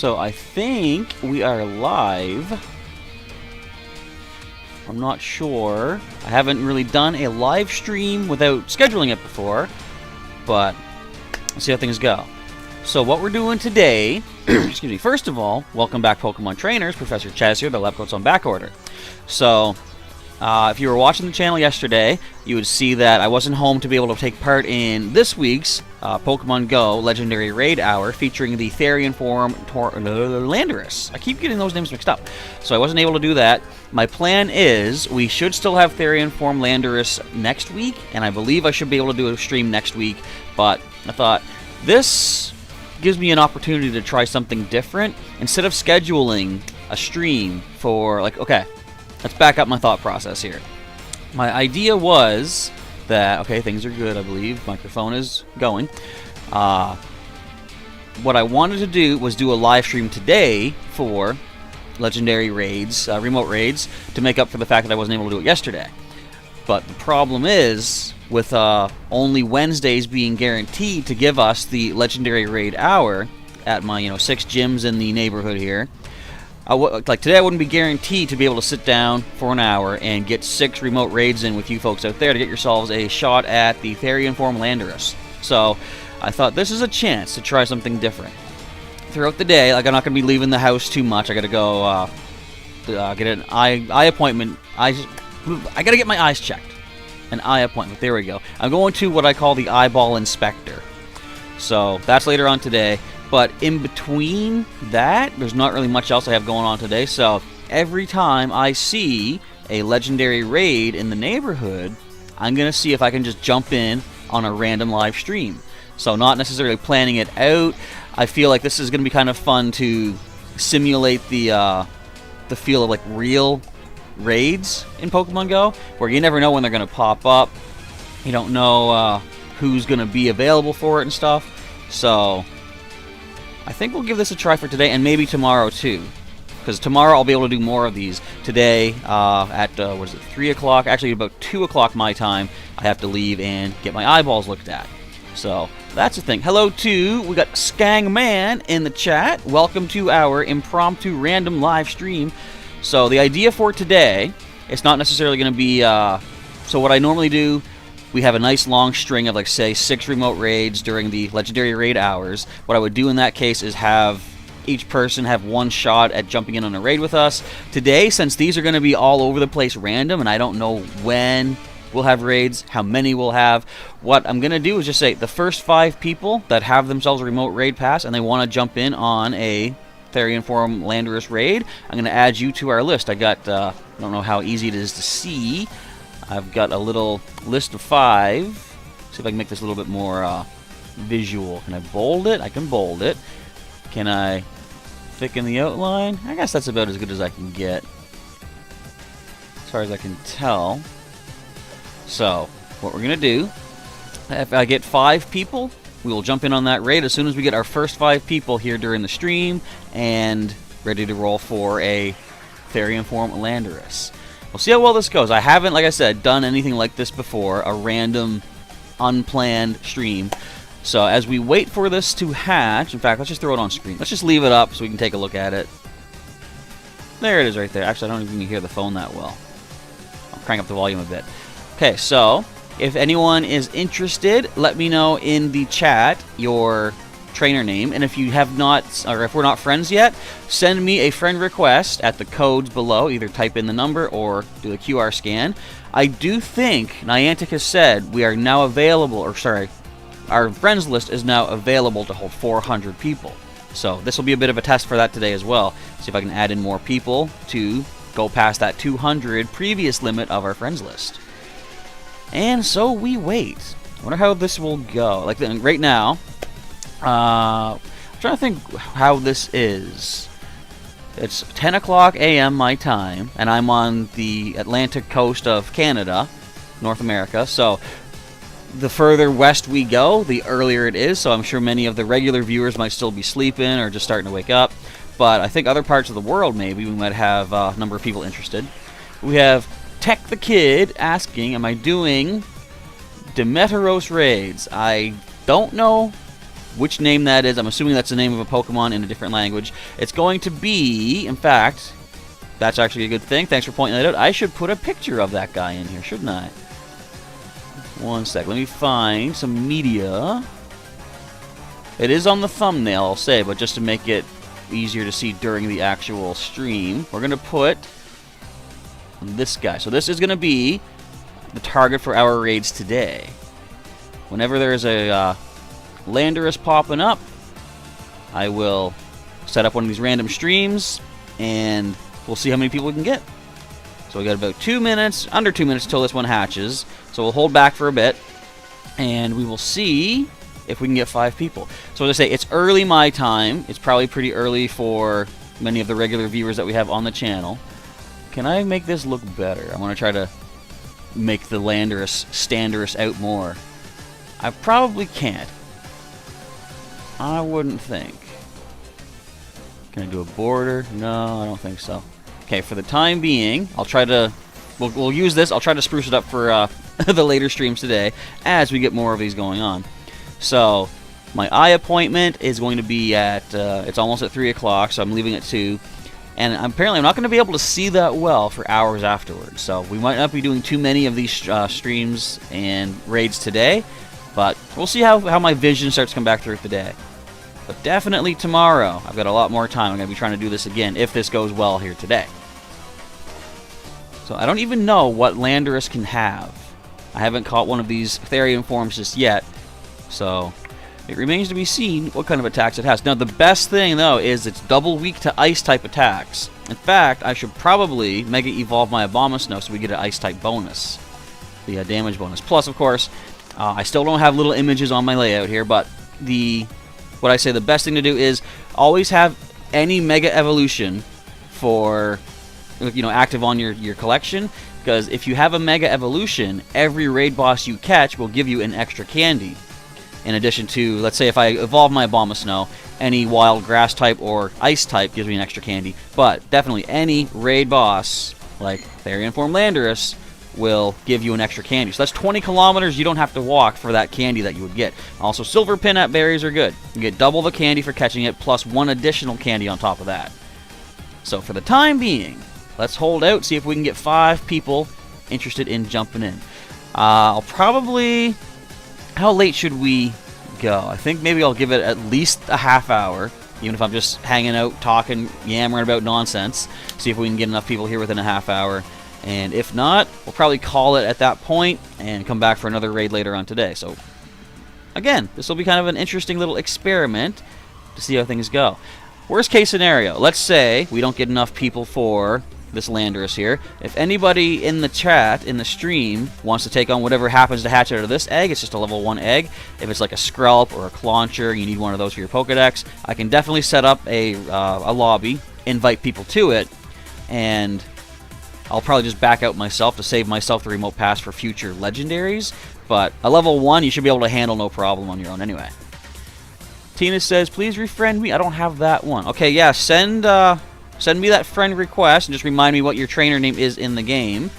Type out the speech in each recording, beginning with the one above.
So I think we are live. I'm not sure. I haven't really done a live stream without scheduling it before, but let's see how things go. So what we're doing today, excuse me, first of all, welcome back Pokemon trainers, Professor Chaz here, the lab coat's on back order. So, if you were watching the channel yesterday, you would see that I wasn't home to be able to take part in this week's Pokemon Go Legendary Raid Hour featuring the Therian form Landorus. I keep getting those names mixed up. So I wasn't able to do that. My plan is we should still have Therian form Landorus next week, and I believe I should be able to do a stream next week, but I thought this gives me an opportunity to try something different. Instead of scheduling a stream for, like, okay, let's back up my thought process here. My idea was that, okay, things are good, I believe. Microphone is going. What I wanted to do was do a live stream today for Legendary Raids, Remote Raids, to make up for the fact that I wasn't able to do it yesterday. But the problem is, with only Wednesdays being guaranteed to give us the Legendary Raid Hour at my 6 gyms in the neighborhood here, like today I wouldn't be guaranteed to be able to sit down for an hour and get 6 remote raids in with you folks out there to get yourselves a shot at the Therian form Landorus. So I thought this is a chance to try something different. Throughout the day, like, I'm not going to be leaving the house too much. I got to go get an eye appointment. I got to get my eyes checked. An eye appointment. There we go. I'm going to what I call the eyeball inspector. So that's later on today. But in between that, there's not really much else I have going on today. So every time I see a legendary raid in the neighborhood, I'm going to see if I can just jump in on a random live stream. So not necessarily planning it out. I feel like this is going to be kind of fun to simulate the feel of like real raids in Pokemon Go, where you never know when they're going to pop up. You don't know who's going to be available for it and stuff. So I think we'll give this a try for today and maybe tomorrow too, because tomorrow I'll be able to do more of these. Today at what is it, 3 o'clock, actually about 2 o'clock my time, I have to leave and get my eyeballs looked at. So that's the thing. Hello to, we got Skang Man in the chat. Welcome to our impromptu random live stream. So the idea for today, it's not necessarily going to be, so what I normally do, we have a nice long string of, like, say, 6 remote raids during the Legendary Raid hours. What I would do in that case is have each person have one shot at jumping in on a raid with us. Today, since these are going to be all over the place random, and I don't know when we'll have raids, how many we'll have, what I'm going to do is just say the first 5 people that have themselves a remote raid pass and they want to jump in on a Therian form Landorus raid, I'm going to add you to our list. I got, I don't know how easy it is to see. I've got a little list of 5. See if I can make this a little bit more visual. Can I bold it? I can bold it. Can I thicken the outline? I guess that's about as good as I can get, as far as I can tell. So, what we're going to do, if I get 5 people, we will jump in on that raid as soon as we get our first 5 people here during the stream and ready to roll for a Therian form Landorus. We'll see how well this goes. I haven't, like I said, done anything like this before, a random, unplanned stream. So as we wait for this to hatch, in fact, let's just throw it on screen. Let's just leave it up so we can take a look at it. There it is right there. Actually, I don't even hear the phone that well. I'll crank up the volume a bit. Okay, so if anyone is interested, let me know in the chat your trainer name, and if you have not, or if we're not friends yet, send me a friend request at the codes below. Either type in the number or do the QR scan. I do think Niantic has said we are now available, or sorry, our friends list is now available to hold 400 people. So this will be a bit of a test for that today as well. See if I can add in more people to go past that 200 previous limit of our friends list. And so we wait. I wonder how this will go. Like right now, I'm trying to think how this is. It's 10 o'clock a.m. my time, and I'm on the Atlantic coast of Canada, North America. So the further west we go, the earlier it is. So I'm sure many of the regular viewers might still be sleeping or just starting to wake up. But I think other parts of the world, maybe, we might have a number of people interested. We have Tech the Kid asking, am I doing Demeteros raids? I don't know which name that is. I'm assuming that's the name of a Pokemon in a different language. It's going to be, in fact, that's actually a good thing. Thanks for pointing that out. I should put a picture of that guy in here, shouldn't I? One sec. Let me find some media. It is on the thumbnail, I'll say, but just to make it easier to see during the actual stream, we're going to put this guy. So this is going to be the target for our raids today. Whenever there's a Landorus popping up, I will set up one of these random streams, and we'll see how many people we can get. So we got about 2 minutes, under 2 minutes until this one hatches. So we'll hold back for a bit, and we will see if we can get 5 people. So as I say, it's early my time. It's probably pretty early for many of the regular viewers that we have on the channel. Can I make this look better? I want to try to make the Landorus Standorus out more. I probably can't. I wouldn't think. Can I do a border? No, I don't think so. Okay, for the time being, I'll try to... We'll use this. I'll try to spruce it up for the later streams today as we get more of these going on. So, my eye appointment is going to be at... it's almost at 3 o'clock, so I'm leaving at 2. And apparently I'm not going to be able to see that well for hours afterwards. So, we might not be doing too many of these streams and raids today. But we'll see how my vision starts to come back through the day. But definitely tomorrow, I've got a lot more time. I'm going to be trying to do this again if this goes well here today. So I don't even know what Landorus can have. I haven't caught one of these Therian forms just yet. So it remains to be seen what kind of attacks it has. Now the best thing though is it's double weak to ice type attacks. In fact, I should probably Mega Evolve my Abomasnow so we get an ice type bonus. The damage bonus. Plus, of course, I still don't have little images on my layout here, but what I say the best thing to do is always have any Mega Evolution for, active on your collection, because if you have a Mega Evolution, every raid boss you catch will give you an extra candy. In addition to, let's say if I evolve my Abomasnow, any wild grass type or ice type gives me an extra candy, but definitely any raid boss, like Therian Form Landorus, will give you an extra candy. So that's 20 kilometers you don't have to walk for that candy that you would get. Also, silver pinap berries are good. You get double the candy for catching it, plus 1 additional candy on top of that. So for the time being, let's hold out, see if we can get 5 people interested in jumping in. I'll probably... How late should we go? I think maybe I'll give it at least a half hour, even if I'm just hanging out, talking, yammering about nonsense. See if we can get enough people here within a half hour. And if not, we'll probably call it at that point and come back for another raid later on today. So, again, this will be kind of an interesting little experiment to see how things go. Worst case scenario, let's say we don't get enough people for this Landorus here. If anybody in the chat, in the stream, wants to take on whatever happens to hatch out of this egg, it's just a level 1 egg. If it's like a Skrelp or a Clauncher, you need one of those for your Pokedex, I can definitely set up a lobby, invite people to it, and I'll probably just back out myself to save myself the remote pass for future legendaries. But a level 1 you should be able to handle no problem on your own anyway. Tina says, please refriend me. I don't have that one. Okay, yeah, send me that friend request and just remind me what your trainer name is in the game.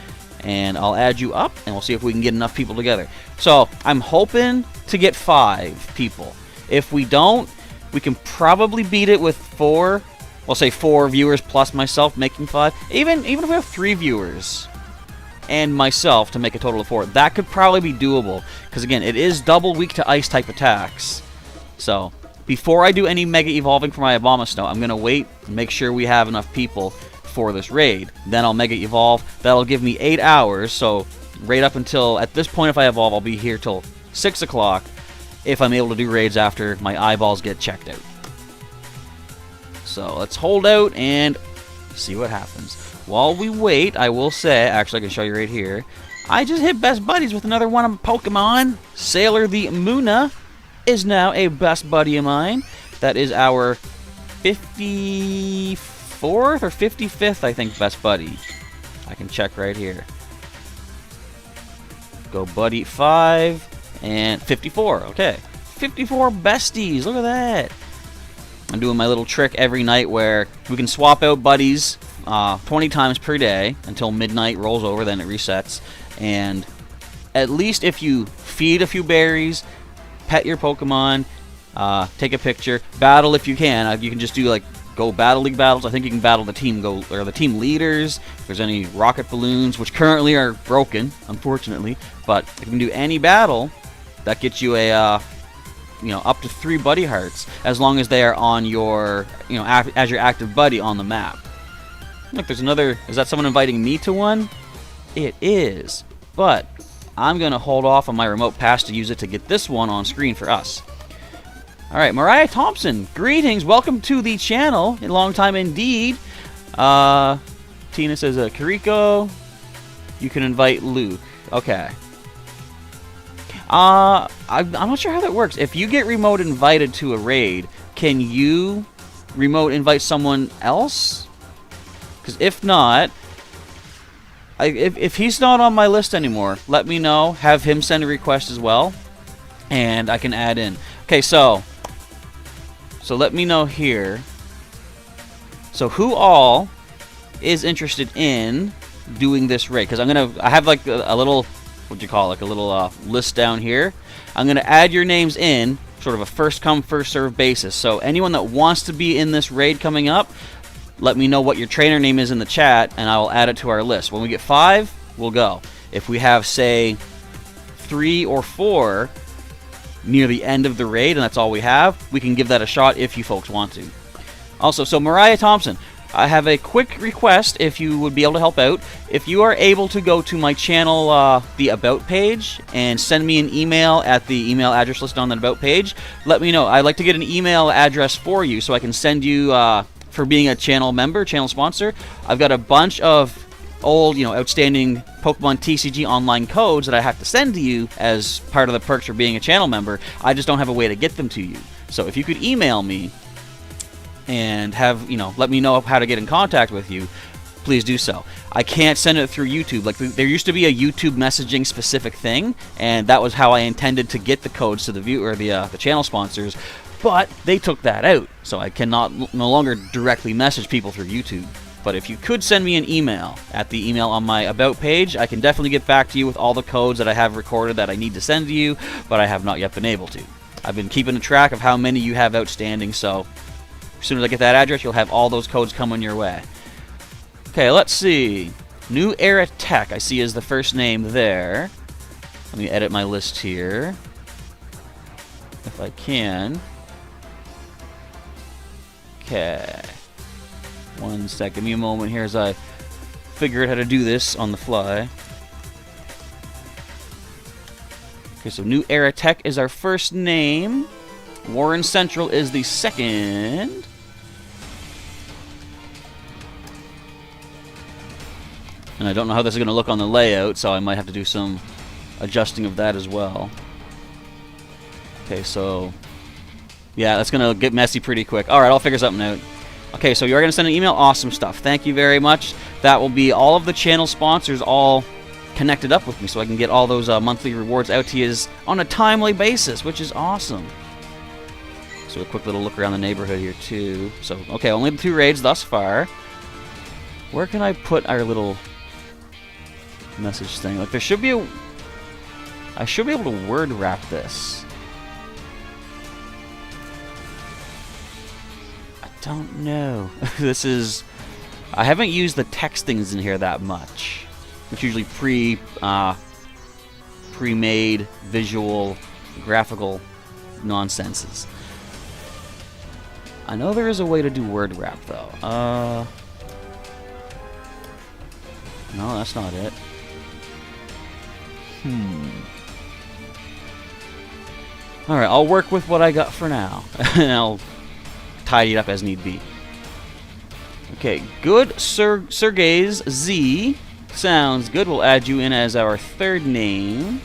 And I'll add you up and we'll see if we can get enough people together. So I'm hoping to get 5 people. If we don't, we can probably beat it with 4. We'll say 4 viewers plus myself making 5. Even if we have 3 viewers and myself to make a total of 4, that could probably be doable. Because again, it is double weak to ice type attacks. So before I do any Mega Evolving for my Abomasnow, I'm going to wait and make sure we have enough people for this raid. Then I'll Mega Evolve. That'll give me 8 hours. So right up until, at this point if I evolve, I'll be here till 6 o'clock if I'm able to do raids after my eyeballs get checked out. So let's hold out and see what happens. While we wait, I will say, actually I can show you right here, I just hit best buddies with another one of my Pokemon. Sailor the Muna is now a best buddy of mine. That is our 54th or 55th, I think, best buddy. I can check right here. Go buddy 5 and 54. Okay. 54 besties. Look at that. I'm doing my little trick every night where we can swap out buddies 20 times per day until midnight rolls over, then it resets. And at least if you feed a few berries, pet your Pokemon, Take a picture. Battle if you can. You can just do like go battle league battles. I think you can battle the team the team leaders. If there's any rocket balloons, which currently are broken, unfortunately, but if you can do any battle, that gets you a up to 3 buddy hearts as long as they are on your as your active buddy on the map. Look, there's another. Is that someone inviting me to one? It is, but I'm gonna hold off on my remote pass to use it to get this one on screen for us. Alright, Mariah Thompson, greetings, welcome to the channel, a long time indeed. Tina says, Kiriko, you can invite Luke. Okay. I'm not sure how that works. If you get remote invited to a raid, can you remote invite someone else? Because if not, if he's not on my list anymore, let me know, have him send a request as well, and I can add in. Okay, so let me know here. So who all is interested in doing this raid? Because I have like a little, what do you call it, like a little list down here. I'm gonna add your names in, sort of a first come first serve basis. So anyone that wants to be in this raid coming up, let me know what your trainer name is in the chat, and I will add it to our list. When we get 5, we'll go. If we have, say, 3 or 4 near the end of the raid, and that's all we have, we can give that a shot if you folks want to. Also, so Mariah Thompson, I have a quick request if you would be able to help out. If you are able to go to my channel, the About page, and send me an email at the email address listed on the About page, let me know. I'd like to get an email address for you so I can send you, for being a channel member, channel sponsor. I've got a bunch of old, outstanding Pokemon TCG online codes that I have to send to you as part of the perks for being a channel member. I just don't have a way to get them to you. So if you could email me and have, let me know how to get in contact with you, please do so. I can't send it through YouTube. Like, there used to be a YouTube messaging specific thing, and that was how I intended to get the codes to the viewer, the channel sponsors, but they took that out, so I cannot no longer directly message people through YouTube. But if you could send me an email at the email on my About page, I can definitely get back to you with all the codes that I have recorded that I need to send to you, but I have not yet been able to. I've been keeping a track of how many you have outstanding, so as soon as I get that address, you'll have all those codes coming your way. Okay, let's see. New Era Tech, I see is the first name there. Let me edit my list here, if I can. Okay. 1 sec, give me a moment here as I figure out how to do this on the fly. Okay, so New Era Tech is our first name. Warren Central is the second. And I don't know how this is going to look on the layout, so I might have to do some adjusting of that as well. Okay, so yeah, that's going to get messy pretty quick. Alright, I'll figure something out. Okay, so you're going to send an email. Awesome stuff. Thank you very much. That will be all of the channel sponsors all connected up with me, so I can get all those monthly rewards out to you on a timely basis, which is awesome. So a quick little look around the neighborhood here, too. So, okay, only the 2 raids thus far. Where can I put our little message thing? Like, there should be a... I should be able to word wrap this. Don't know. This is... I haven't used the text things in here that much. It's usually pre-made visual graphical nonsenses. I know there is a way to do word wrap though. No, that's not it. Alright, I'll work with what I got for now. And I'll tidy it up as need be. Okay, good. Sergey's Z. Sounds good. We'll add you in as our 3rd name.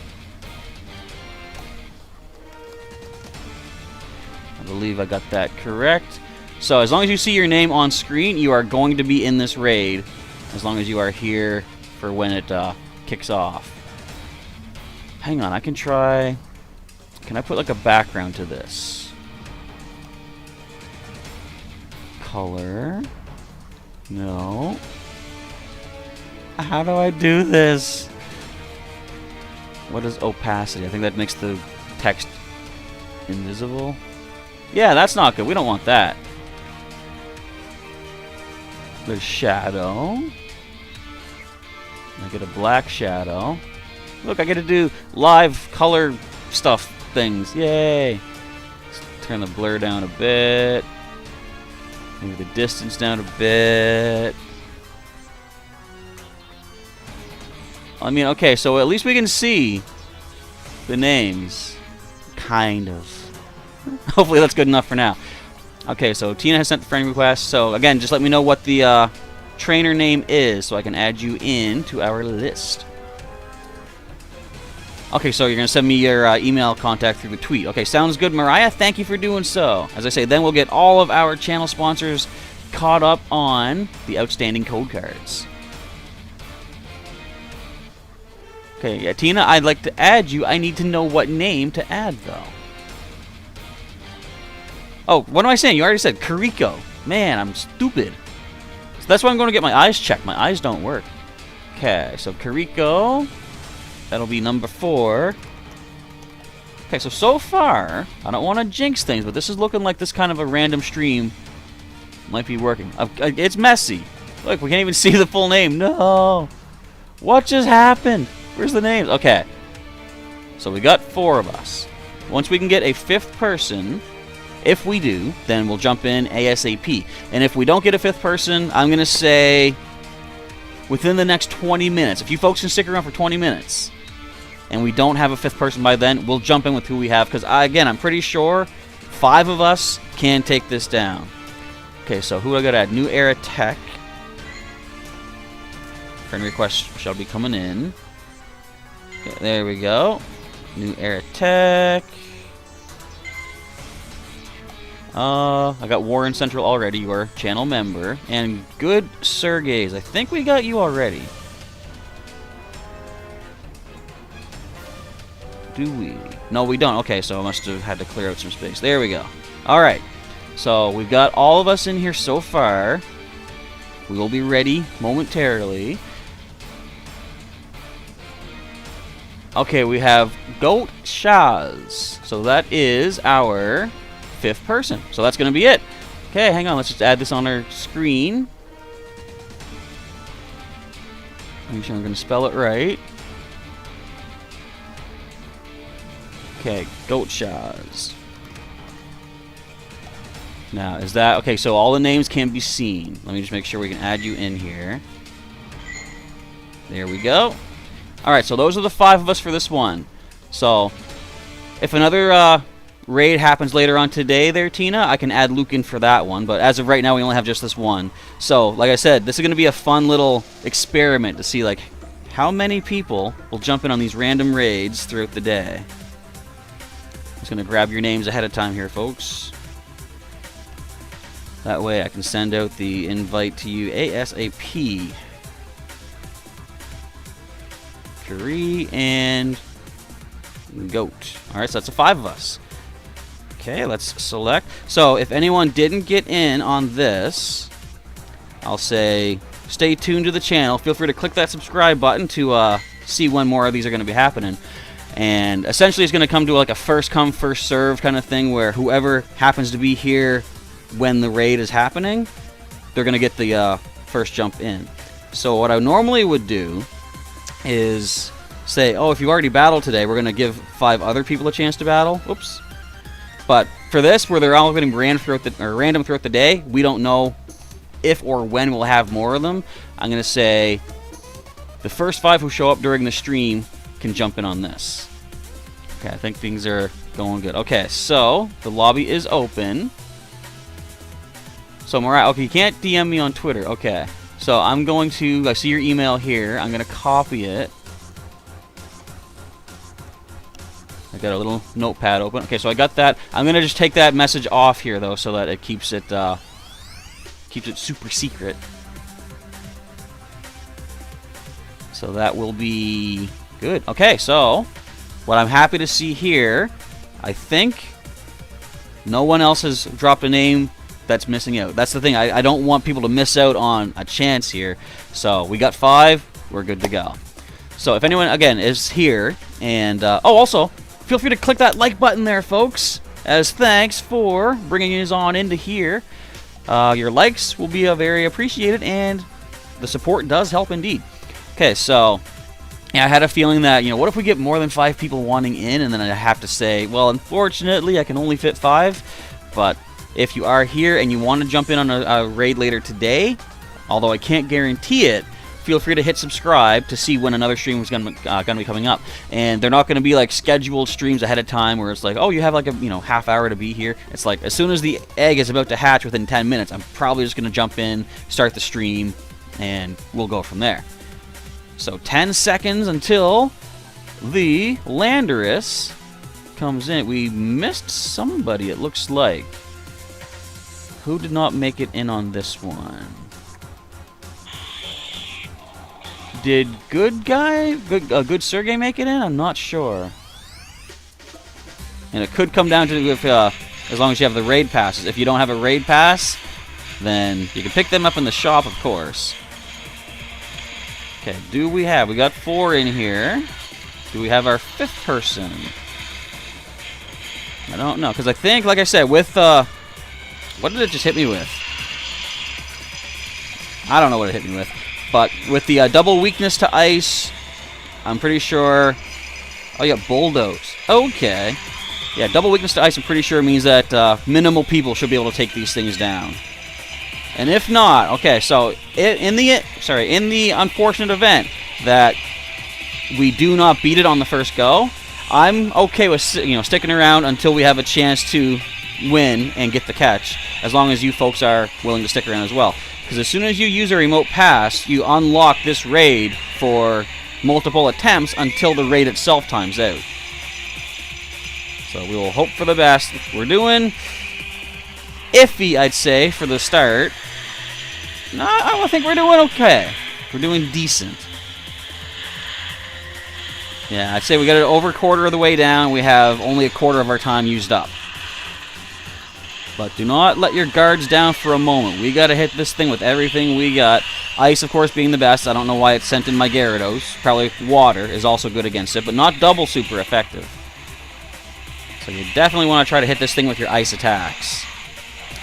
I believe I got that correct. So as long as you see your name on screen, you are going to be in this raid. As long as you are here for when it kicks off. Hang on, I can try... Can I put like a background to this? Color. No. How do I do this? What is opacity? I think that makes the text invisible. Yeah, that's not good. We don't want that. There's shadow. I get a black shadow. Look, I get to do live color stuff things. Yay! Let's turn the blur down a bit. Move the distance down a bit. I mean, okay, so at least we can see the names. Kind of. Hopefully that's good enough for now. Okay, so Tina has sent the friend request. So again, just let me know what the trainer name is so I can add you in to our list. Okay, so you're going to send me your email contact through the tweet. Okay, sounds good, Mariah. Thank you for doing so. As I say, then we'll get all of our channel sponsors caught up on the outstanding code cards. Okay, yeah, Tina, I'd like to add you. I need to know what name to add, though. Oh, what am I saying? You already said Kariko. Man, I'm stupid. So that's why I'm going to get my eyes checked. My eyes don't work. Okay, so Kariko. That'll be number 4. Okay, so far, I don't want to jinx things, but this is looking like this kind of a random stream might be working. It's messy. Look, we can't even see the full name. No. What just happened? Where's the names? Okay. So we got 4 of us. Once we can get a 5th person, if we do, then we'll jump in ASAP. And if we don't get a 5th person, I'm going to say within the next 20 minutes. If you folks can stick around for 20 minutes and we don't have a 5th person by then, we'll jump in with who we have. Because, again, I'm pretty sure 5 of us can take this down. Okay, so who do I got to add? New Era Tech. Friend request shall be coming in. Okay, there we go. New Era Tech. I got Warren Central already, your channel member. And good Sergeys. I think we got you already. Do we? No, we don't. Okay, so I must have had to clear out some space. There we go. Alright. So, we've got all of us in here so far. We will be ready momentarily. Okay, we have Goat Shaz. So that is our 5th person. So that's going to be it. Okay, hang on. Let's just add this on our screen. Make sure I'm going to spell it right. Okay, Goat Shaz. Now, is that... Okay, so all the names can be seen. Let me just make sure we can add you in here. There we go. Alright, so those are the 5 of us for this one. So, if another raid happens later on today there, Tina, I can add Luke in for that one. But as of right now, we only have just this one. So, like I said, this is going to be a fun little experiment to see, like, how many people will jump in on these random raids throughout the day. I'm just going to grab your names ahead of time here, folks. That way I can send out the invite to you ASAP. Curry and Goat. Alright, so that's the 5 of us. Okay, let's select. So, if anyone didn't get in on this, I'll say stay tuned to the channel. Feel free to click that subscribe button to see when more of these are going to be happening. And essentially it's going to come to like a first come, first served kind of thing where whoever happens to be here when the raid is happening, they're going to get the first jump in. So what I normally would do is say, oh, if you already battled today, we're going to give 5 other people a chance to battle. Whoops. But for this, where they're all getting random throughout the day, we don't know if or when we'll have more of them. I'm going to say the first 5 who show up during the stream can jump in on this. Okay, I think things are going good. Okay, so the lobby is open. So Mariah, okay, you can't DM me on Twitter. Okay, so I'm going to, I see your email here. I'm going to copy it. I got a little notepad open. Okay, so I got that. I'm going to just take that message off here, though, so that it keeps it super secret. So that will be good. Okay, so what I'm happy to see here, I think no one else has dropped a name that's missing out. That's the thing. I don't want people to miss out on a chance here. So we got 5. We're good to go. So if anyone, again, is here, and... oh, also, feel free to click that like button there, folks. as thanks for bringing us on into here. Your likes will be very appreciated, and the support does help indeed. Okay, so yeah, I had a feeling that, what if we get more than 5 people wanting in, and then I have to say, well, unfortunately, I can only fit 5. But if you are here and you want to jump in on a raid later today, although I can't guarantee it, feel free to hit subscribe to see when another stream is going to be coming up. And they're not going to be like scheduled streams ahead of time where it's like, oh, you have like a half hour to be here. It's like as soon as the egg is about to hatch within 10 minutes, I'm probably just going to jump in, start the stream, and we'll go from there. So 10 seconds until the Landorus comes in. We missed somebody, it looks like. Who did not make it in on this one? Did good Sergey make it in? I'm not sure. And it could come down to if as long as you have the raid passes. If you don't have a raid pass, then you can pick them up in the shop, of course. Okay, we got 4 in here. Do we have our 5th person? I don't know, because I think, like I said, with what did it just hit me with? I don't know what it hit me with. But with the double weakness to ice, I'm pretty sure... Oh, yeah, bulldoze. Okay. Yeah, double weakness to ice, I'm pretty sure means that minimal people should be able to take these things down. And if not, okay, so in the unfortunate event that we do not beat it on the first go, I'm okay with sticking around until we have a chance to win and get the catch, as long as you folks are willing to stick around as well. Because as soon as you use a remote pass, you unlock this raid for multiple attempts until the raid itself times out. So we will hope for the best. We're doing iffy, I'd say, for the start. No, I think we're doing okay. We're doing decent. Yeah, I'd say we got it over a quarter of the way down. We have only a quarter of our time used up. But do not let your guards down for a moment. We got to hit this thing with everything we got. Ice, of course, being the best. I don't know why it's sent in my Gyarados. Probably water is also good against it, but not double super effective. So you definitely want to try to hit this thing with your ice attacks.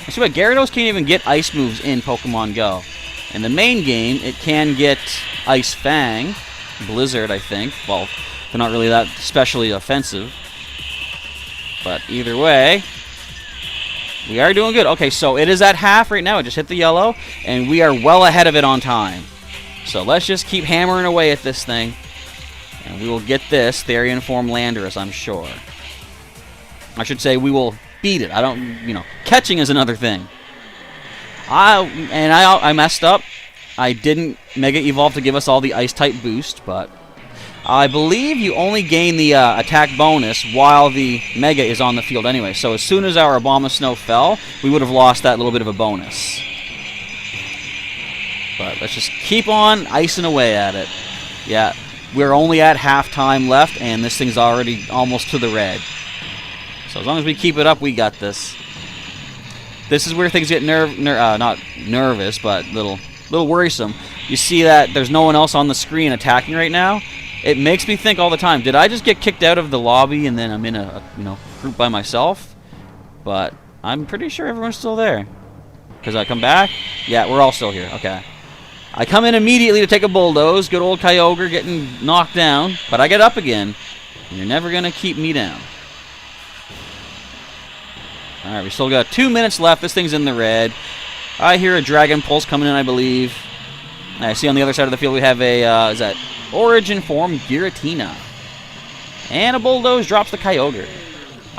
I see what Gyarados can't even get ice moves in Pokemon Go. In the main game, it can get Ice Fang, Blizzard, I think. Well, they're not really that especially offensive. But either way, we are doing good. Okay, so it is at half right now. It just hit the yellow, and we are well ahead of it on time. So let's just keep hammering away at this thing, and we will get this Therian form Landorus, I'm sure. I should say we will beat it. I don't, catching is another thing. I messed up. I didn't Mega Evolve to give us all the Ice-type boost, but I believe you only gain the attack bonus while the Mega is on the field anyway. So as soon as our Abomasnow fell, we would have lost that little bit of a bonus. But let's just keep on icing away at it. Yeah, we're only at half-time left, and this thing's already almost to the red. So as long as we keep it up, we got this. This is where things get not nervous, but little worrisome. You see that there's no one else on the screen attacking right now. It makes me think all the time, did I just get kicked out of the lobby and then I'm in a group by myself? But I'm pretty sure everyone's still there. Because I come back? Yeah, we're all still here. Okay. I come in immediately to take a bulldoze. Good old Kyogre getting knocked down. But I get up again. And you're never going to keep me down. Alright, we still got 2 minutes left. This thing's in the red. I hear a Dragon Pulse coming in, I believe. I see on the other side of the field we have a, is that Origin Form Giratina. And a Bulldoze drops the Kyogre.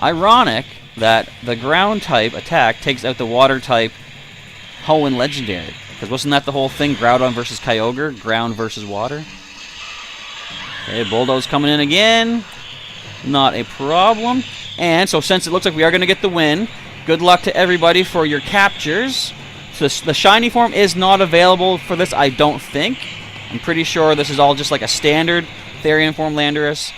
Ironic that the ground type attack takes out the water type Hoenn Legendary. Because wasn't that the whole thing? Groudon versus Kyogre? Ground versus water? Okay, Bulldoze coming in again. Not a problem. And so since it looks like we are going to get the win, good luck to everybody for your captures. So the shiny form is not available for this, I don't think. I'm pretty sure this is all just like a standard Therian form Landorus.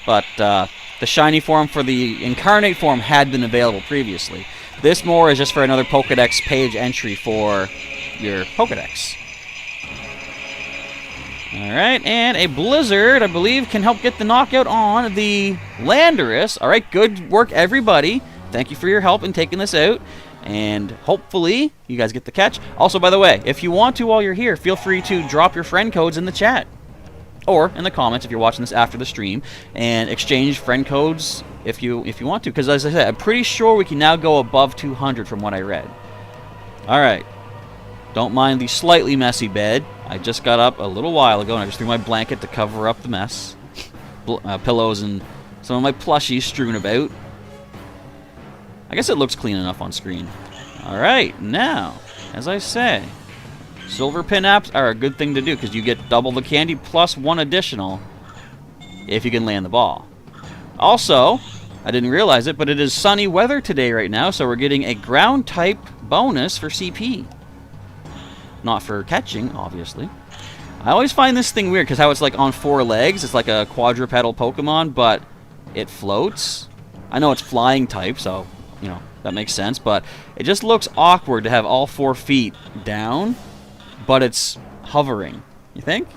But the shiny form for the incarnate form had been available previously. This more is just for another Pokedex page entry for your Pokedex. Alright, and a Blizzard, I believe, can help get the knockout on the Landorus. Alright, good work, everybody. thank you for your help in taking this out. And hopefully you guys get the catch. Also, by the way, if you want to while you're here, feel free to drop your friend codes in the chat. Or in the comments if you're watching this after the stream. And exchange friend codes if you want to. Because as I said, I'm pretty sure we can now go above 200 from what I read. Alright. Don't mind the slightly messy bed. I just got up a little while ago and I just threw my blanket to cover up the mess. Pillows and some of my plushies strewn about. I guess it looks clean enough on screen. Alright, now, as I say, silver pin apps are a good thing to do because you get double the candy plus 1 additional if you can land the ball. Also, I didn't realize it, but it is sunny weather today right now, so we're getting a ground type bonus for CP. Not for catching, obviously. I always find this thing weird because how it's like on 4 legs. It's like a quadrupedal Pokemon, but it floats. I know it's flying type, so, you know, that makes sense, but it just looks awkward to have all 4 feet down, but it's hovering. You think?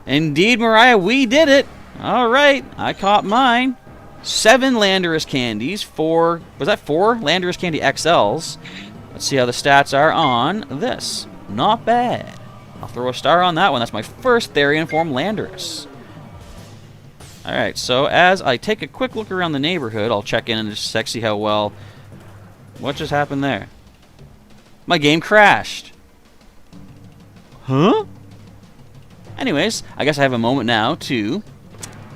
Indeed, Mariah, we did it! Alright, I caught mine. 7 Landorus candies, 4... Was that 4 Landorus candy XLs? Let's see how the stats are on this. Not bad. I'll throw a star on that one. That's my first Therian form Landorus. Alright, so as I take a quick look around the neighborhood, I'll check in and just see how well... What just happened there? My game crashed. Huh? Anyways, I guess I have a moment now to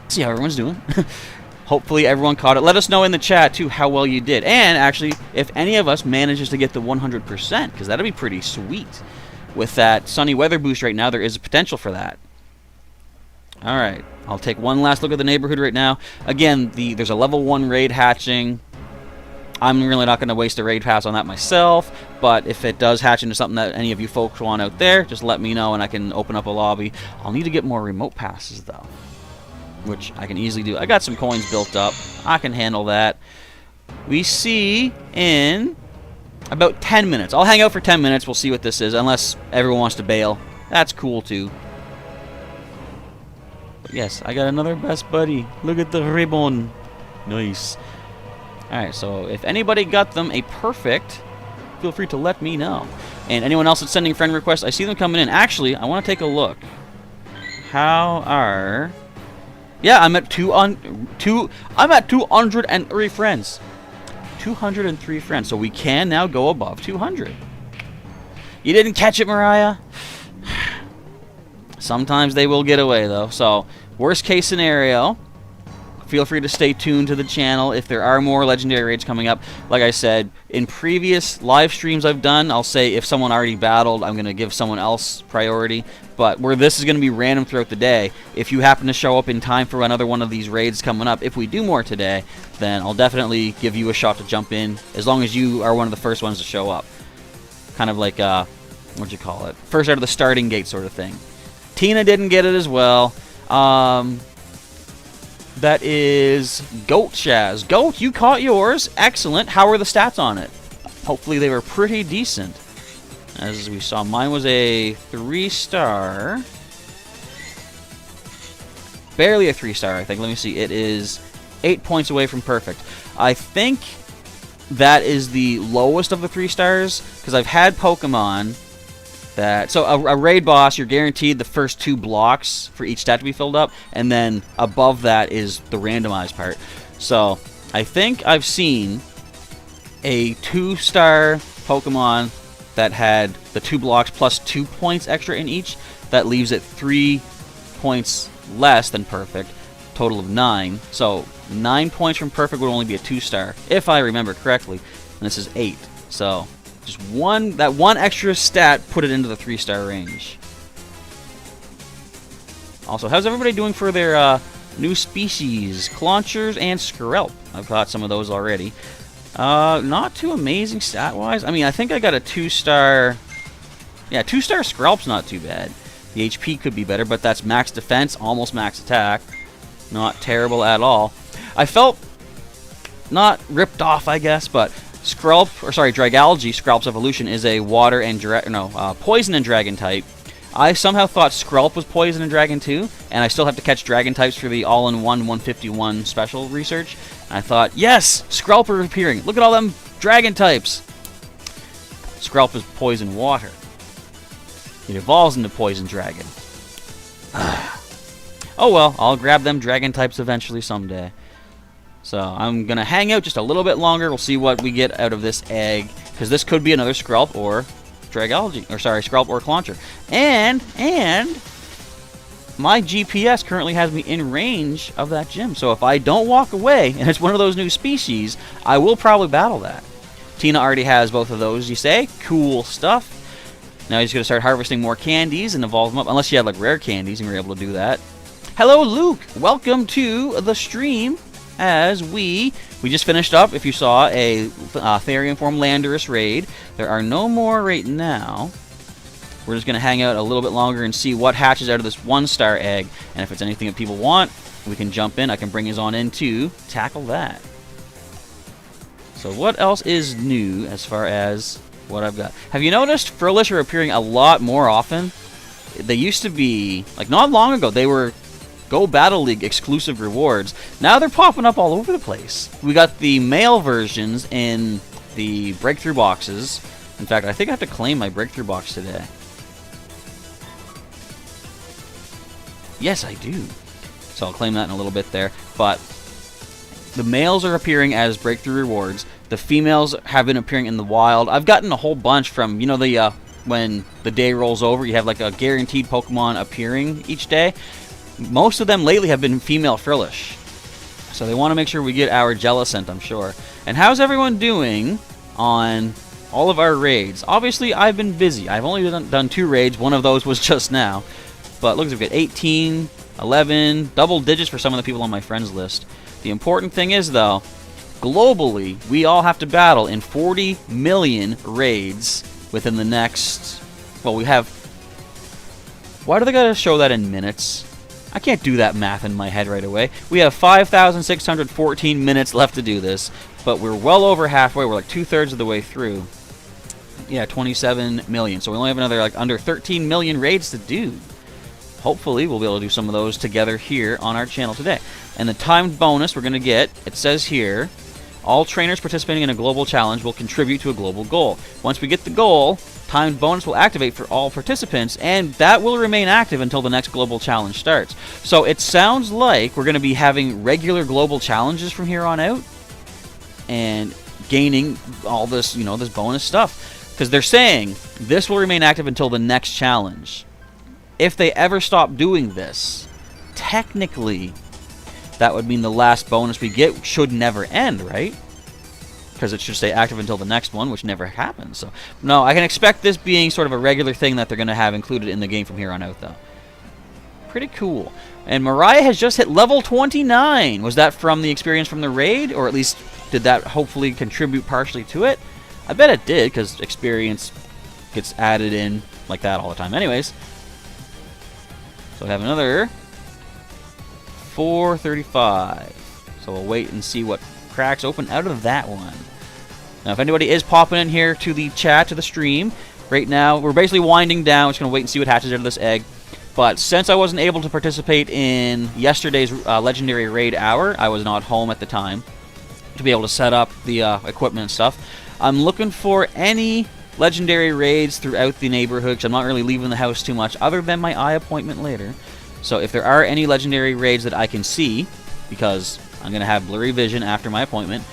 see how everyone's doing. Hopefully everyone caught it. Let us know in the chat, too, how well you did. And, actually, if any of us manages to get the 100%, because that'd be pretty sweet. With that sunny weather boost right now, there is a potential for that. Alright, I'll take one last look at the neighborhood right now. Again, there's a level 1 raid hatching. I'm really not going to waste a raid pass on that myself, but if it does hatch into something that any of you folks want out there, just let me know and I can open up a lobby. I'll need to get more remote passes, though, which I can easily do. I got some coins built up. I can handle that. We see in about 10 minutes. I'll hang out for 10 minutes. We'll see what this is, unless everyone wants to bail. That's cool, too. But yes, I got another best buddy. Look at the ribbon. Nice. Alright, so if anybody got them a perfect, feel free to let me know. And anyone else that's sending friend requests, I see them coming in. Actually, I want to take a look. How are... Yeah, I'm at 203 friends. 203 friends, so we can now go above 200. You didn't catch it, Mariah? Sometimes they will get away, though. So, worst case scenario, feel free to stay tuned to the channel if there are more legendary raids coming up. Like I said, in previous live streams I've done, I'll say if someone already battled, I'm going to give someone else priority. But where this is going to be random throughout the day, if you happen to show up in time for another one of these raids coming up, if we do more today, then I'll definitely give you a shot to jump in, as long as you are one of the first ones to show up. Kind of like, what'd you call it? First out of the starting gate sort of thing. Tina didn't get it as well. That is Goat Shaz. Goat, you caught yours. Excellent. How were the stats on it? Hopefully they were pretty decent. As we saw, mine was a 3-star. Barely a 3-star, I think. Let me see. It is 8 points away from perfect. I think that is the lowest of the 3 stars, because I've had Pokemon that... So a raid boss, you're guaranteed the first 2 blocks for each stat to be filled up, and then above that is the randomized part. So I think I've seen a 2-star Pokemon that had the 2 blocks plus 2 points extra in each. That leaves it 3 points less than perfect, total of 9. So 9 points from perfect would only be a 2-star, if I remember correctly. And this is 8. So just that one extra stat put it into the 3-star range. Also, how's everybody doing for their new species? Claunchers and Skrelp. I've got some of those already. Not too amazing stat-wise. I mean, I think I got a 2-star... Yeah, 2-star Skrelp's not too bad. The HP could be better, but that's max defense, almost max attack. Not terrible at all. I felt not ripped off, I guess, but Dragalge, Skrelp's evolution, is a water and poison and dragon type. I somehow thought Skrulp was poison in Dragon 2, and I still have to catch Dragon types for the all-in-one 151 special research. And I thought, yes, Skrulp are appearing. Look at all them Dragon types. Skrulp is poison water. It evolves into poison dragon. Oh well, I'll grab them Dragon types eventually someday. So I'm going to hang out just a little bit longer. We'll see what we get out of this egg, because this could be another Skrulp or Dragology, or sorry, Skrulp or Clauncher. And my GPS currently has me in range of that gym. So if I don't walk away, and it's one of those new species, I will probably battle that. Tina already has both of those, you say. Cool stuff. Now he's going to start harvesting more candies and evolve them up, unless you had like rare candies and you're able to do that. Hello, Luke. Welcome to the stream. As we just finished up, if you saw, a Therian form Landorus Raid. There are no more right now. We're just going to hang out a little bit longer and see what hatches out of this 1-star egg. And if it's anything that people want, we can jump in. I can bring his on in to tackle that. So what else is new as far as what I've got? Have you noticed Frillish are appearing a lot more often? They used to be, like not long ago, they were Go Battle League exclusive rewards. Now they're popping up all over the place. We got the male versions in the breakthrough boxes. In fact, I think I have to claim my breakthrough box today. Yes, I do. So I'll claim that in a little bit there. But the males are appearing as breakthrough rewards. The females have been appearing in the wild. I've gotten a whole bunch from, you know, the when the day rolls over, you have like a guaranteed Pokemon appearing each day. Most of them lately have been female Frillish. So they want to make sure we get our Jellicent, I'm sure. And how's everyone doing on all of our raids? Obviously, I've been busy. I've only done 2 raids. One of those was just now. But look, we've got 18, 11, double digits for some of the people on my friends list. The important thing is, though, globally, we all have to battle in 40 million raids within the next... Well, we have... Why do they gotta show that in minutes? I can't do that math in my head right away. We have 5,614 minutes left to do this, but we're well over halfway. We're like 2/3 of the way through. Yeah, 27 million. So we only have another like under 13 million raids to do. Hopefully, we'll be able to do some of those together here on our channel today. And the timed bonus we're going to get, it says here, all trainers participating in a global challenge will contribute to a global goal. Once we get the goal, timed bonus will activate for all participants, and that will remain active until the next global challenge starts. So it sounds like we're going to be having regular global challenges from here on out, and gaining all this, you know, this bonus stuff. Because they're saying this will remain active until the next challenge. If they ever stop doing this, technically, that would mean the last bonus we get should never end, right? Because it should stay active until the next one, which never happens. So, no, I can expect this being sort of a regular thing that they're going to have included in the game from here on out, though. Pretty cool. And Mariah has just hit level 29. Was that from the experience from the raid? Or at least did that hopefully contribute partially to it? I bet it did, because experience gets added in like that all the time anyways. So we have another 435. So we'll wait and see what cracks open out of that one. Now, if anybody is popping in here to the chat, to the stream, right now, we're basically winding down. We're just going to wait and see what hatches out of this egg. But since I wasn't able to participate in yesterday's Legendary Raid Hour, I was not home at the time to be able to set up the equipment and stuff, I'm looking for any Legendary Raids throughout the neighborhood, because I'm not really leaving the house too much, other than my eye appointment later. So if there are any Legendary Raids that I can see, because I'm going to have blurry vision after my appointment,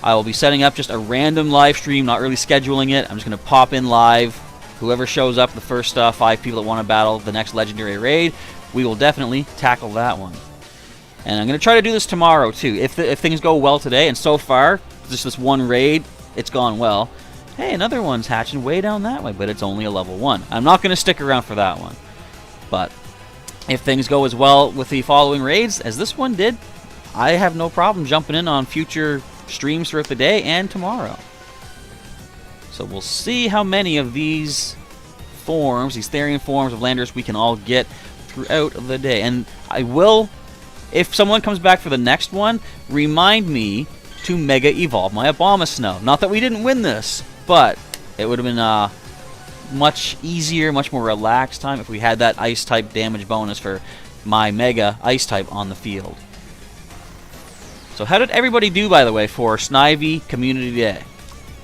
I will be setting up just a random live stream, not really scheduling it. I'm just going to pop in live. Whoever shows up, the first 5 people that want to battle the next Legendary Raid, we will definitely tackle that one. And I'm going to try to do this tomorrow, too. If things go well today, and so far, just this one raid, it's gone well. Hey, another one's hatching way down that way, but it's only a level 1. I'm not going to stick around for that one. But if things go as well with the following raids as this one did, I have no problem jumping in on future streams throughout the day and tomorrow. So we'll see how many of these forms, these Therian forms of Landorus, we can all get throughout the day. And I will, if someone comes back for the next one, remind me to Mega Evolve my Abomasnow. Not that we didn't win this, but it would have been much easier, much more relaxed time if we had that ice type damage bonus for my mega ice type on the field. So how did everybody do, by the way, for Snivy Community Day?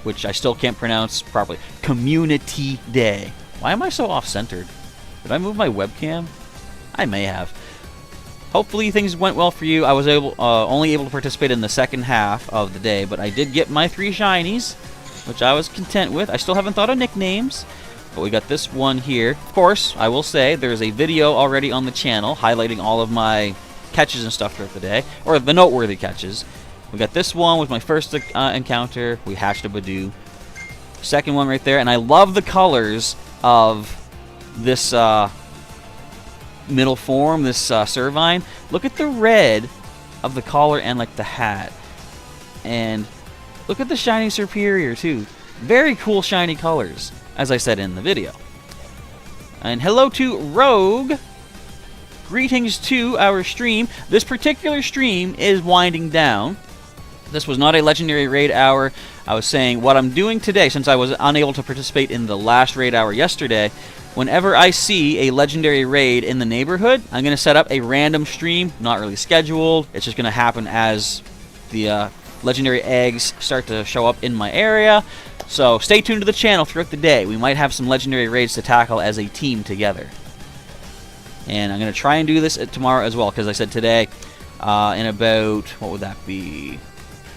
Which I still can't pronounce properly. Community Day. Why am I so off-centered? Did I move my webcam? I may have. Hopefully things went well for you. I was only able to participate in the second half of the day, but I did get my 3 shinies, which I was content with. I still haven't thought of nicknames, but we got this one here. Of course, I will say there's a video already on the channel highlighting all of my catches and stuff throughout the day, or the noteworthy catches. We got this one was my first encounter. We hatched a Badoo. Second one right there, and I love the colors of this middle form, this Servine. Look at the red of the collar and like the hat, and look at the shiny Superior too. Very cool shiny colors, as I said in the video. And hello to Rogue. Greetings to our stream. This particular stream is winding down. This was not a legendary raid hour. I was saying what I'm doing today, since I was unable to participate in the last raid hour yesterday. Whenever I see a legendary raid in the neighborhood, I'm going to set up a random stream, not really scheduled. It's just going to happen as the legendary eggs start to show up in my area. So stay tuned to the channel throughout the day. We might have some legendary raids to tackle as a team together. And I'm going to try and do this tomorrow as well, because I said today, in about, what would that be?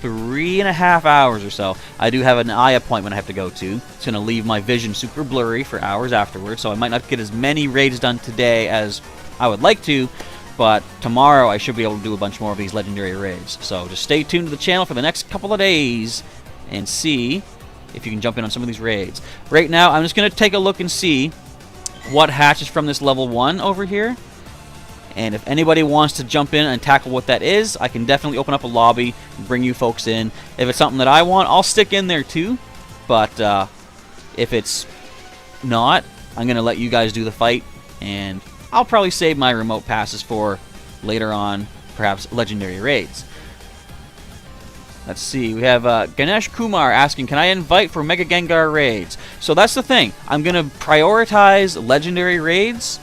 3.5 hours or so, I do have an eye appointment I have to go to. It's going to leave my vision super blurry for hours afterwards, so I might not get as many raids done today as I would like to, but tomorrow I should be able to do a bunch more of these legendary raids. So just stay tuned to the channel for the next couple of days and see if you can jump in on some of these raids. Right now, I'm just going to take a look and see what hatches from this level 1 over here. And if anybody wants to jump in and tackle what that is, I can definitely open up a lobby and bring you folks in. If it's something that I want, I'll stick in there too. But if it's not, I'm going to let you guys do the fight. And I'll probably save my remote passes for later on, perhaps legendary raids. Let's see, we have Ganesh Kumar asking, can I invite for Mega Gengar raids? So that's the thing. I'm going to prioritize legendary raids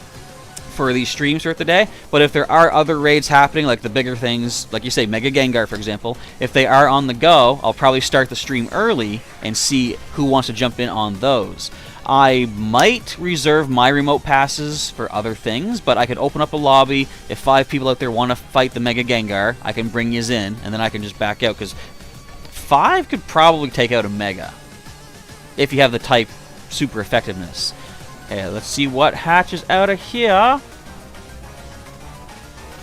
for these streams throughout the day, but if there are other raids happening, like the bigger things, like you say, Mega Gengar, for example, if they are on the go, I'll probably start the stream early and see who wants to jump in on those. I might reserve my remote passes for other things, but I could open up a lobby. If 5 people out there want to fight the Mega Gengar, I can bring yous in, and then I can just back out, because 5 could probably take out a Mega, if you have the type super effectiveness. Okay, let's see what hatches out of here.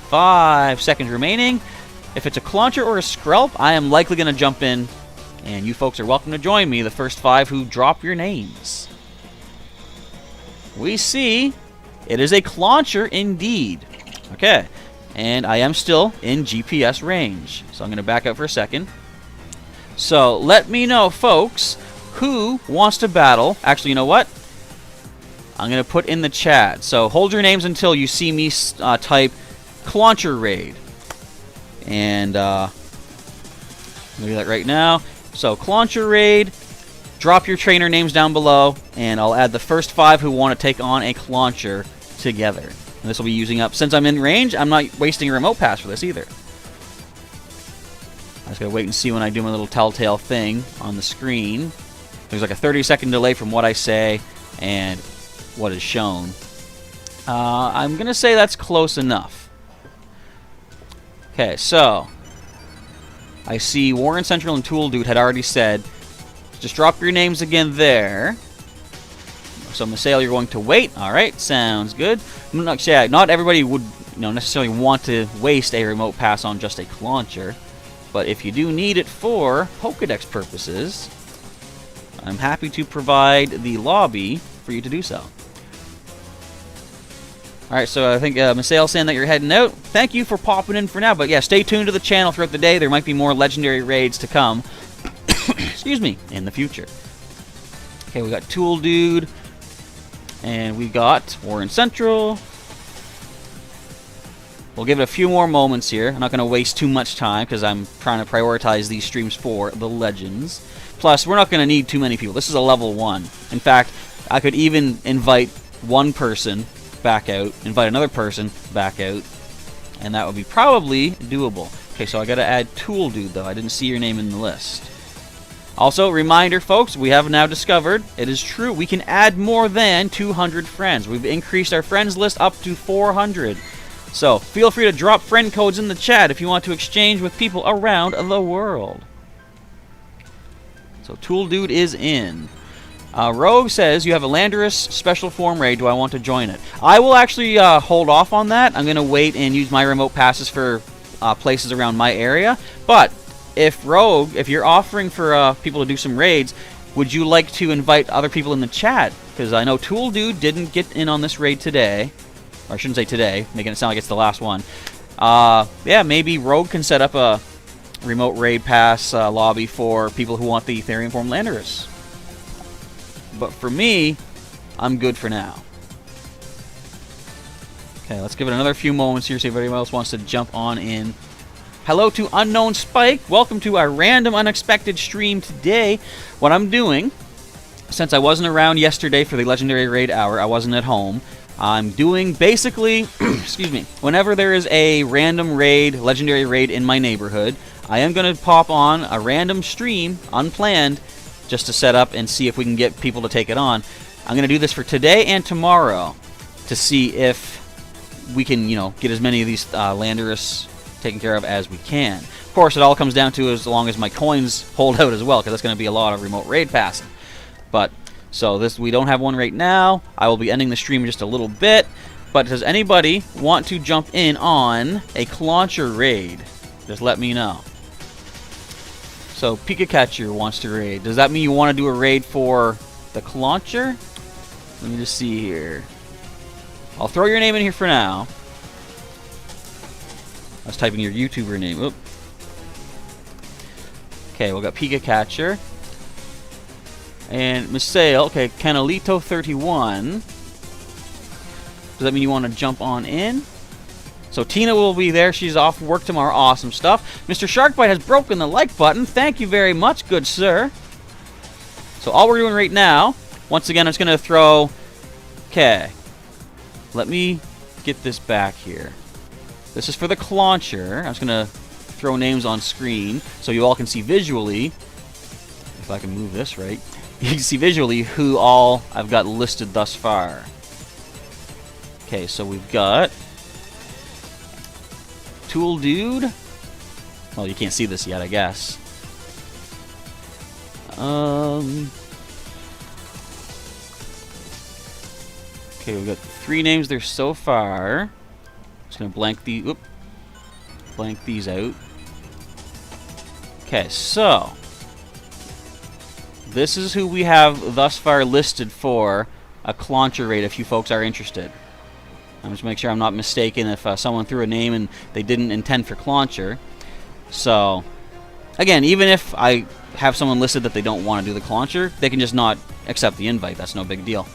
5 seconds remaining. If it's a Clauncher or a Skrelp, I am likely going to jump in, and you folks are welcome to join me, the first 5 who drop your names. We see it is a Clauncher indeed. Okay, and I am still in GPS range, so I'm going to back out for a second. So let me know, folks, who wants to battle. Actually, you know what? I'm going to put in the chat. So hold your names until you see me type Clauncher Raid. And I'm going to do that right now. So Clauncher Raid, drop your trainer names down below, and I'll add the first 5 who want to take on a Clauncher together. And this will be using up, since I'm in range, I'm not wasting a remote pass for this either. I just got to wait and see when I do my little telltale thing on the screen. There's like a 30-second delay from what I say and what is shown. I'm going to say that's close enough. Okay, so I see Warren Central and Tool Dude had already said, just drop your names again there. So Masail, you're going to wait. Alright, sounds good. Not everybody would necessarily want to waste a remote pass on just a Clauncher. But if you do need it for Pokedex purposes, I'm happy to provide the lobby for you to do so. Alright, so I think Masail saying that you're heading out. Thank you for popping in for now. But yeah, stay tuned to the channel throughout the day. There might be more legendary raids to come. Excuse me, in the future. Okay, we got Tool Dude. And we got Warren Central. We'll give it a few more moments here. I'm not going to waste too much time because I'm trying to prioritize these streams for the Legends. Plus, we're not going to need too many people. This is a level 1. In fact, I could even invite one person back out, invite another person back out, and that would be probably doable. Okay, so I got to add Tool Dude, though. I didn't see your name in the list. Also, reminder, folks, we have now discovered, it is true, we can add more than 200 friends. We've increased our friends list up to 400. So, feel free to drop friend codes in the chat if you want to exchange with people around the world. So, Tool Dude is in. Rogue says, you have a Landorus special form raid. Do I want to join it? I will actually hold off on that. I'm going to wait and use my remote passes for places around my area. But, if Rogue, if you're offering for people to do some raids, would you like to invite other people in the chat? Because I know Tool Dude didn't get in on this raid today. Or I shouldn't say today, making it sound like it's the last one. Yeah, maybe Rogue can set up a remote raid pass lobby for people who want the Therian form Landorus. But for me, I'm good for now. Okay, let's give it another few moments here, see if anybody else wants to jump on in. Hello to Unknown Spike. Welcome to our random unexpected stream today. What I'm doing, since I wasn't around yesterday for the Legendary Raid Hour, I wasn't at home, I'm doing basically, excuse me, whenever there is a random raid, Legendary Raid in my neighborhood, I am going to pop on a random stream, unplanned, just to set up and see if we can get people to take it on. I'm going to do this for today and tomorrow to see if we can, you know, get as many of these Landorus taken care of as we can. Of course, it all comes down to as long as my coins hold out as well, because that's going to be a lot of remote raid passing. But so this, we don't have one right now. I will be ending the stream in just a little bit. But does anybody want to jump in on a Clauncher raid? Just let me know. So Pikachu wants to raid. Does that mean you want to do a raid for the Clauncher? Let me just see here. I'll throw your name in here for now. I was typing your YouTuber name. Oop. Okay, we've got Pikachu. And Misael, okay, Canalito31. Does that mean you want to jump on in? So Tina will be there. She's off work tomorrow. Awesome stuff. Mr. Sharkbite has broken the like button. Thank you very much, good sir. So all we're doing right now, once again, I'm just going to throw... Okay. Let me get this back here. This is for the Clauncher. I'm just going to throw names on screen so you all can see visually, if I can move this right, you can see visually who all I've got listed thus far. Okay, so we've got Tool Dude. Well, you can't see this yet, I guess. Okay, we've got 3 names there so far. Just gonna blank these out. Okay, so this is who we have thus far listed for a Clauncher raid if you folks are interested. I'm just make sure I'm not mistaken if someone threw a name and they didn't intend for Clauncher. So, again, even if I have someone listed that they don't want to do the Clauncher, they can just not accept the invite. That's no big deal.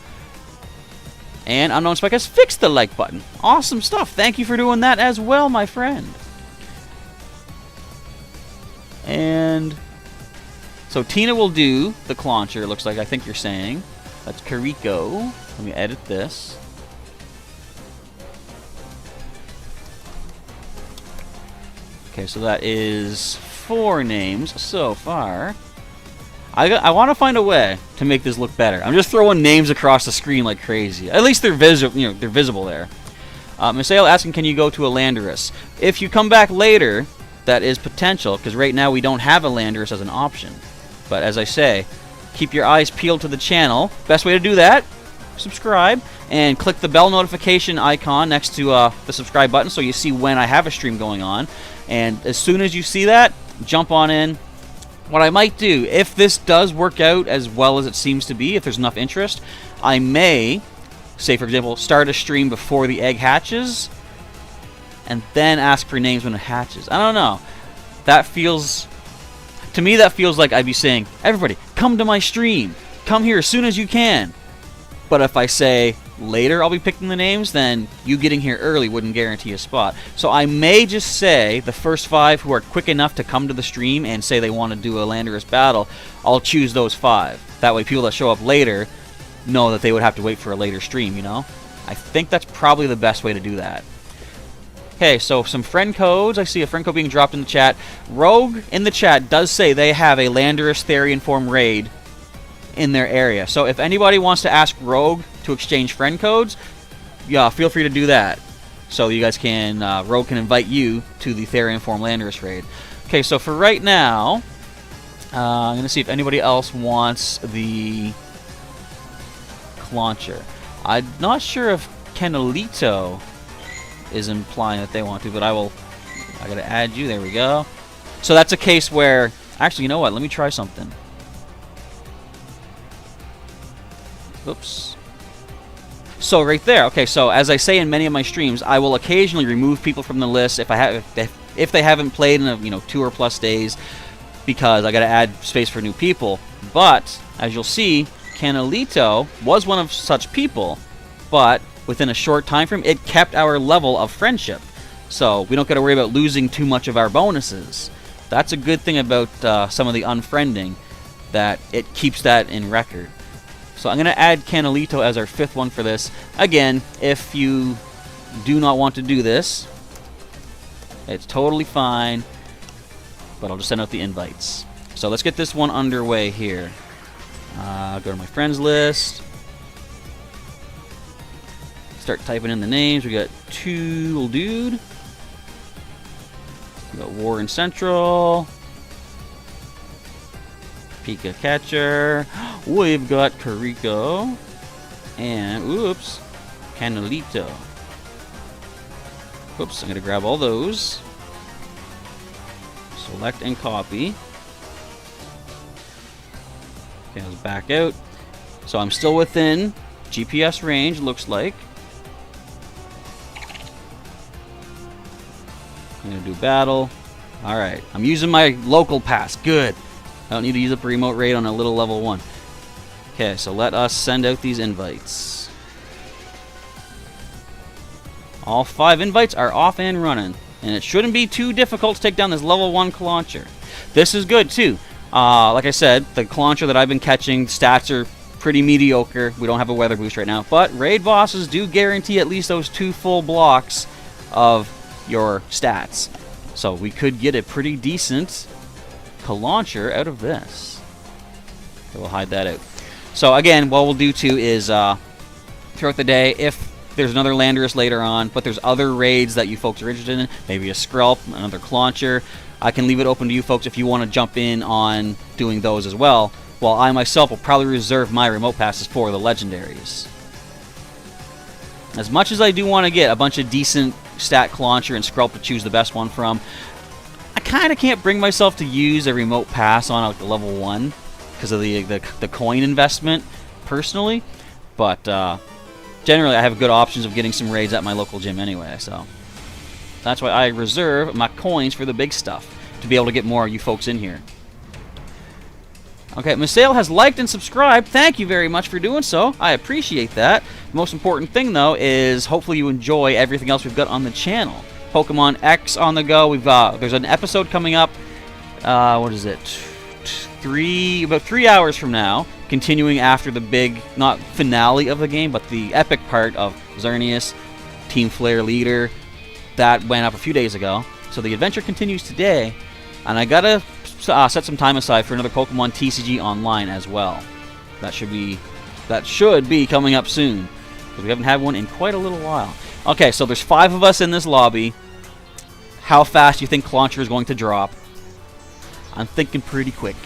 And Unknown Spike has fixed the like button. Awesome stuff. Thank you for doing that as well, my friend. And so Tina will do the Clauncher, it looks like. I think you're saying. That's Kariko. Let me edit this. Okay, so that is 4 names so far. I want to find a way to make this look better. I'm just throwing names across the screen like crazy. At least they're visible. You know, they're visible there. Misael asking, can you go to a Landorus? If you come back later, that is potential, because right now we don't have a Landorus as an option. But as I say, keep your eyes peeled to the channel. Best way to do that, subscribe and click the bell notification icon next to the subscribe button so you see when I have a stream going on. And as soon as you see that, jump on in. What I might do, if this does work out as well as it seems to be, if there's enough interest, I may, say for example, start a stream before the egg hatches, and then ask for names when it hatches. I don't know. That feels... To me, that feels like I'd be saying, everybody, come to my stream. Come here as soon as you can. But if I say, later I'll be picking the names, then you getting here early wouldn't guarantee a spot. So I may just say the first 5 who are quick enough to come to the stream and say they want to do a Landorus battle, I'll choose those 5. That way people that show up later know that they would have to wait for a later stream, you know? I think that's probably the best way to do that. Okay, so some friend codes. I see a friend code being dropped in the chat. Rogue in the chat does say they have a Landorus Therian form raid in their area. So if anybody wants to ask Rogue to exchange friend codes, yeah, feel free to do that. So you guys can, Rogue can invite you to the Therian form Landorus raid. Okay, so for right now, I'm going to see if anybody else wants the launcher. I'm not sure if Kenalito is implying that they want to, but I gotta add you. There we go. So that's a case where, actually, you know what? Let me try something. Oops. So right there. Okay, so as I say in many of my streams, I will occasionally remove people from the list if they haven't played in 2 or plus days, because I gotta add space for new people. But as you'll see, Canalito was one of such people, but within a short time frame, it kept our level of friendship. So we don't got to worry about losing too much of our bonuses. That's a good thing about some of the unfriending, that it keeps that in record. So I'm going to add Canalito as our 5th one for this. Again, if you do not want to do this, it's totally fine, but I'll just send out the invites. So let's get this one underway here. Go to my friends list. Start typing in the names. We got Tool Dude. We got Warren Central. Pika Catcher. We've got Kariko. And, oops, Canalito. Oops, I'm going to grab all those. Select and copy. Okay, let's back out. So I'm still within GPS range, looks like. I'm going to do battle. Alright, I'm using my local pass. Good. I don't need to use up a remote raid on a little level 1. Okay, so let us send out these invites. All 5 invites are off and running. And it shouldn't be too difficult to take down this level 1 launcher. This is good too. Like I said, the launcher that I've been catching, stats are pretty mediocre. We don't have a weather boost right now. But raid bosses do guarantee at least those 2 full blocks of your stats. So we could get a pretty decent launcher out of this. Okay, we'll hide that out. So again, what we'll do too is throughout the day, if there's another Landorus later on, but there's other raids that you folks are interested in, maybe a Skrulp, another launcher, I can leave it open to you folks if you want to jump in on doing those as well, while I myself will probably reserve my remote passes for the legendaries. As much as I do want to get a bunch of decent stat launcher and Skrulp to choose the best one from, I kind of can't bring myself to use a remote pass on like a level 1 because of the coin investment personally, but generally I have good options of getting some raids at my local gym anyway, so that's why I reserve my coins for the big stuff, to be able to get more of you folks in here. Okay, Misael has liked and subscribed. Thank you very much for doing so. I appreciate that. The most important thing, though, is hopefully you enjoy everything else we've got on the channel. Pokemon X on the go. There's an episode coming up. What is it? About 3 hours from now. Continuing after the big, not finale of the game, but the epic part of Xerneas, Team Flare leader. That went up a few days ago. So the adventure continues today. And I gotta set some time aside for another Pokemon TCG online as well. That should be coming up soon, because we haven't had one in quite a little while. Okay, so there's 5 of us in this lobby. How fast do you think launcher is going to drop? I'm thinking pretty quick.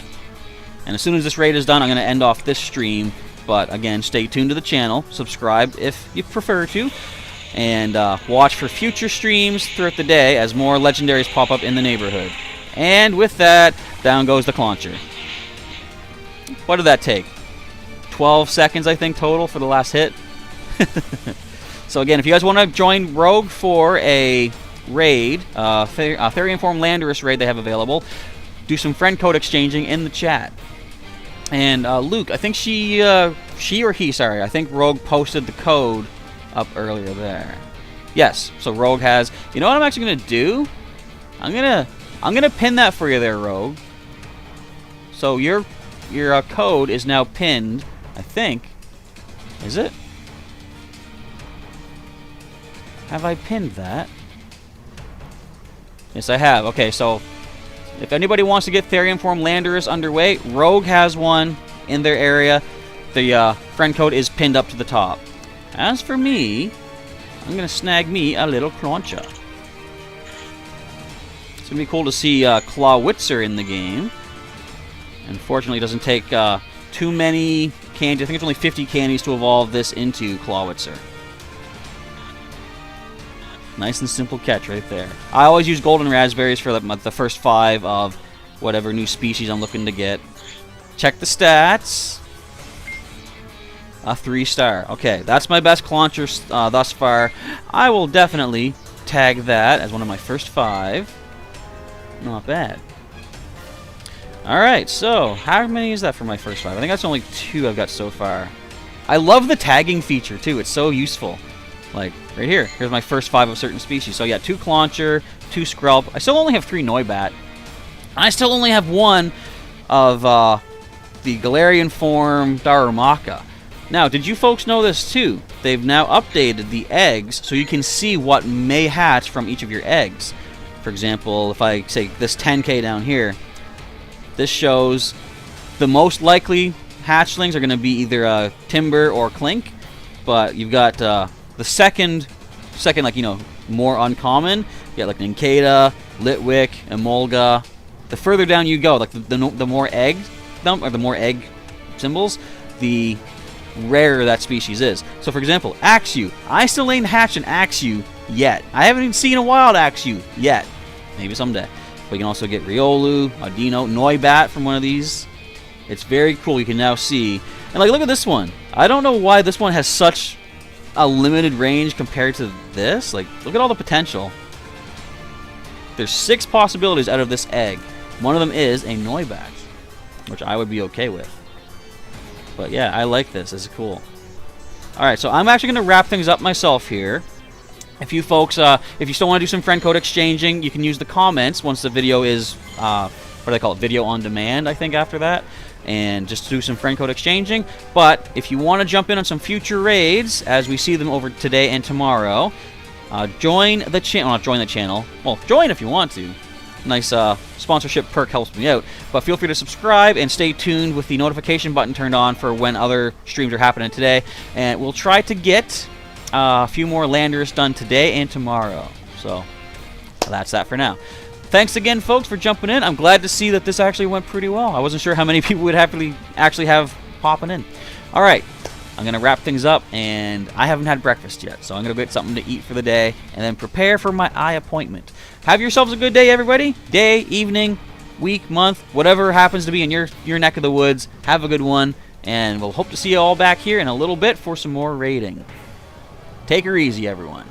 And as soon as this raid is done, I'm going to end off this stream. But again, stay tuned to the channel. Subscribe if you prefer to. And watch for future streams throughout the day as more legendaries pop up in the neighborhood. And with that, down goes the launcher. What did that take? 12 seconds, I think, total for the last hit. So again, if you guys want to join Rogue for a raid, Therian form Landorus raid they have available, do some friend code exchanging in the chat. And Luke, I think she she or he, sorry, I think Rogue posted the code up earlier there. Yes, so Rogue has. You know what I'm actually gonna do? I'm gonna pin that for you there, Rogue. So your code is now pinned. I think. Is it? Have I pinned that? Yes, I have. Okay, so if anybody wants to get Therian form Landorus underway, Rogue has one in their area. The friend code is pinned up to the top. As for me, I'm going to snag me a little Clauncher. It's going to be cool to see Clawitzer in the game. Unfortunately, it doesn't take too many candies. I think it's only 50 candies to evolve this into Clawitzer. Nice and simple catch right there. I always use golden raspberries for the first 5 of whatever new species I'm looking to get. Check the stats. A 3-star. Okay, that's my best Clauncher thus far. I will definitely tag that as one of my first 5. Not bad. Alright, so how many is that for my first 5? I think that's only 2 I've got so far. I love the tagging feature too. It's so useful. Like, right here. Here's my first 5 of certain species. So, yeah, 2 Clauncher, 2 Skrelp. I still only have 3 Noibat. I still only have 1 of the Galarian form Darumaka. Now, did you folks know this too? They've now updated the eggs so you can see what may hatch from each of your eggs. For example, if I say this 10K down here, this shows the most likely hatchlings are going to be either Timber or Clink. But you've got the second, like, you know, more uncommon. You got like Nincada, Litwick, Emolga. The further down you go, like the more egg or the more egg symbols, the rarer that species is. So, for example, Axew. I still ain't hatched an Axew yet. I haven't even seen a wild Axew yet. Maybe someday. But you can also get Riolu, Audino, Noibat from one of these. It's very cool. You can now see. And, like, look at this one. I don't know why this one has such a limited range compared to this. Like, look at all the potential. There's 6 possibilities out of this egg. One of them is a Noibat, which I would be okay with. But yeah, I like this. This is cool. Alright, so I'm actually going to wrap things up myself here. If you folks, if you still want to do some friend code exchanging, you can use the comments once the video is, what do they call it? Video on demand, I think, after that. And just do some friend code exchanging. But if you want to jump in on some future raids, as we see them over today and tomorrow, join the channel. Well, not join the channel. Well, join if you want to. Nice sponsorship perk helps me out. But feel free to subscribe and stay tuned with the notification button turned on for when other streams are happening today. And we'll try to get a few more Landorus done today and tomorrow. So that's that for now. Thanks again, folks, for jumping in. I'm glad to see that this actually went pretty well. I wasn't sure how many people would actually have popping in. All right, I'm going to wrap things up, and I haven't had breakfast yet, so I'm going to get something to eat for the day and then prepare for my eye appointment. Have yourselves a good day, everybody. Day, evening, week, month, whatever happens to be in your neck of the woods. Have a good one, and we'll hope to see you all back here in a little bit for some more raiding. Take her easy, everyone.